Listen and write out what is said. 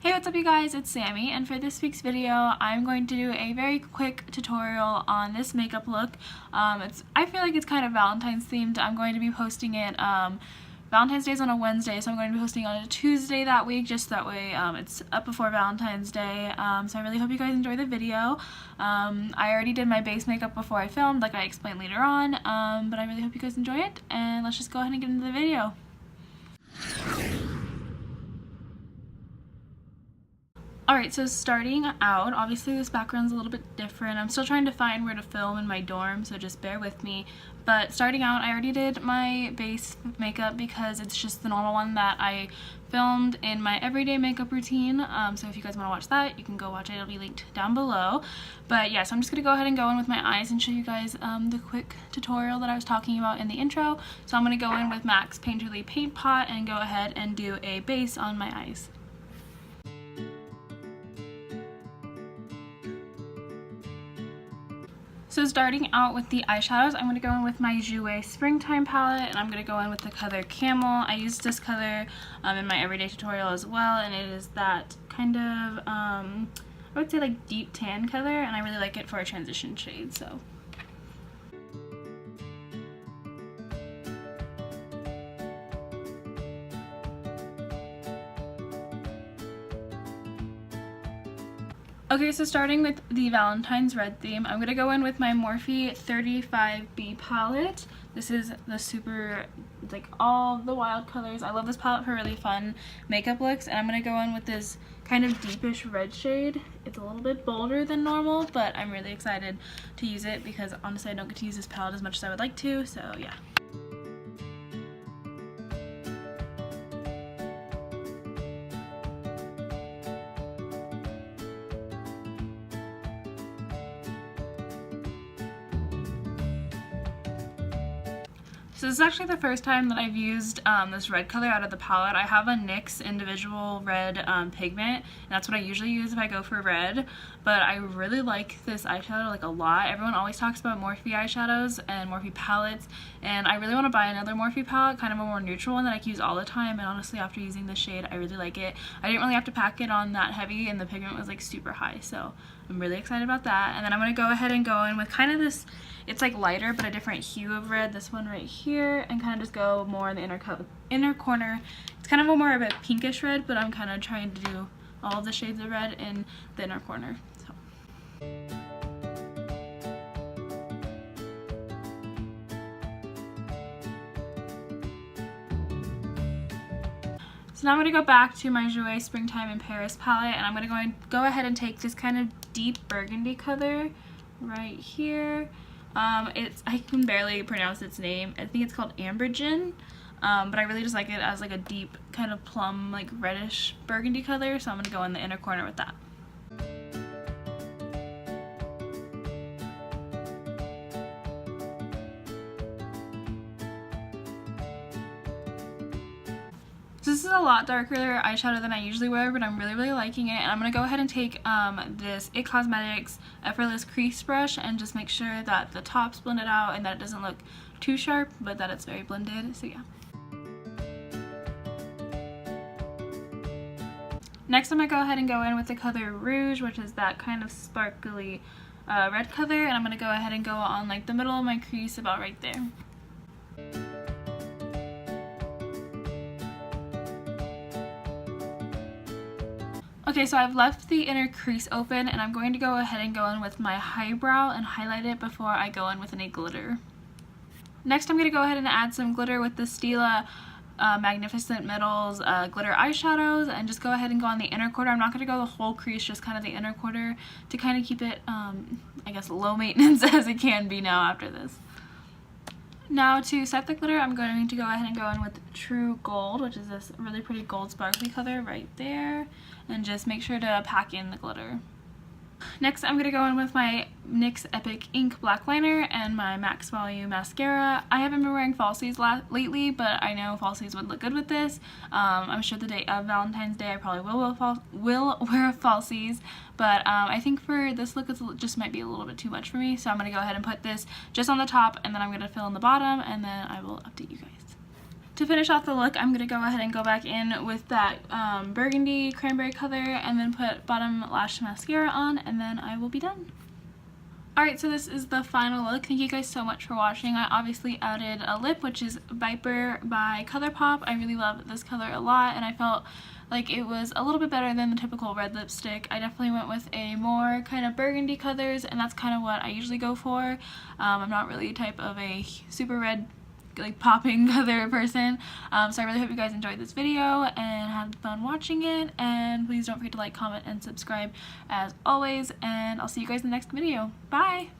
Hey, what's up you guys? It's Sammy, and for this week's video I'm going to do a very quick tutorial on this makeup look. I feel like it's kind of Valentine's themed. I'm going to be posting it, Valentine's Day is on a Wednesday, so I'm going to be posting on a Tuesday that week, just that way it's up before Valentine's Day. So I really hope you guys enjoy the video. I already did my base makeup before I filmed, like I explained later on, but I really hope you guys enjoy it, and let's just go ahead and get into the video. Alright, so starting out, obviously this background's a little bit different. I'm still trying to find where to film in my dorm, so just bear with me. But starting out, I already did my base makeup because it's just the normal one that I filmed in my everyday makeup routine. So if you guys want to watch that, you can go watch it. It'll be linked down below. But yeah, so I'm just going to go ahead and go in with my eyes and show you guys the quick tutorial that I was talking about in the intro. So I'm going to go in with MAC's Painterly Paint Pot and go ahead and do a base on my eyes. So starting out with the eyeshadows, I'm going to go in with my Jouer Springtime palette, and I'm going to go in with the color Camel. I used this color in my everyday tutorial as well, and it is that kind of, I would say like deep tan color, and I really like it for a transition shade, so. Okay, so starting with the Valentine's red theme, I'm going to go in with my Morphe 35B palette. This is the super, like, all the wild colors. I love this palette for really fun makeup looks, and I'm going to go in with this kind of deepish red shade. It's a little bit bolder than normal, but I'm really excited to use it because honestly I don't get to use this palette as much as I would like to, so yeah. So this is actually the first time that I've used this red color out of the palette. I have a NYX individual red pigment, and that's what I usually use if I go for red, but I really like this eyeshadow like a lot. Everyone always talks about Morphe eyeshadows and Morphe palettes, and I really want to buy another Morphe palette, kind of a more neutral one that I can use all the time, and honestly after using this shade I really like it. I didn't really have to pack it on that heavy, and the pigment was like super high, so I'm really excited about that. And then I'm going to go ahead and go in with kind of this, it's like lighter but a different hue of red, this one right here, and kind of just go more in the inner corner. It's kind of a more of a pinkish red, but I'm kind of trying to do all of the shades of red in the inner corner. So now I'm going to go back to my Jouer Springtime in Paris palette, and I'm going to go ahead and take this kind of deep burgundy color right here. I can barely pronounce its name. I think it's called Ambergin, but I really just like it as like a deep kind of plum, like reddish burgundy color, so I'm going to go in the inner corner with that. So this is a lot darker eyeshadow than I usually wear, but I'm really liking it. And I'm going to go ahead and take this IT Cosmetics Effortless Crease Brush and just make sure that the top's blended out and that it doesn't look too sharp, but that it's very blended, so yeah. Next I'm going to go ahead and go in with the color Rouge, which is that kind of sparkly red color, and I'm going to go ahead and go on like the middle of my crease about right there. Okay, so I've left the inner crease open, and I'm going to go ahead and go in with my highbrow and highlight it before I go in with any glitter. Next I'm going to go ahead and add some glitter with the Stila Magnificent Middles glitter eyeshadows, and just go ahead and go on the inner corner. I'm not going to go the whole crease, just kind of the inner corner to kind of keep it, I guess, low maintenance as it can be now after this. Now to set the glitter, I'm going to go ahead and go in with True Gold, which is this really pretty gold sparkly color right there, and just make sure to pack in the glitter. Next, I'm going to go in with my NYX Epic Ink Black Liner and my Max Volume Mascara. I haven't been wearing falsies lately, but I know falsies would look good with this. I'm sure the day of Valentine's Day I probably will wear falsies, but I think for this look it just might be a little bit too much for me, so I'm going to go ahead and put this just on the top, and then I'm going to fill in the bottom, and then I will update you guys. To finish off the look, I'm going to go ahead and go back in with that burgundy cranberry color and then put bottom lash mascara on, and then I will be done. Alright, so this is the final look. Thank you guys so much for watching. I obviously added a lip, which is Viper by ColourPop. I really love this color a lot, and I felt like it was a little bit better than the typical red lipstick. I definitely went with a more kind of burgundy colors, and that's kind of what I usually go for. I'm not really a type of a super red like popping color person, so I really hope you guys enjoyed this video and had fun watching it, and please don't forget to like, comment, and subscribe as always, and I'll see you guys in the next video. Bye!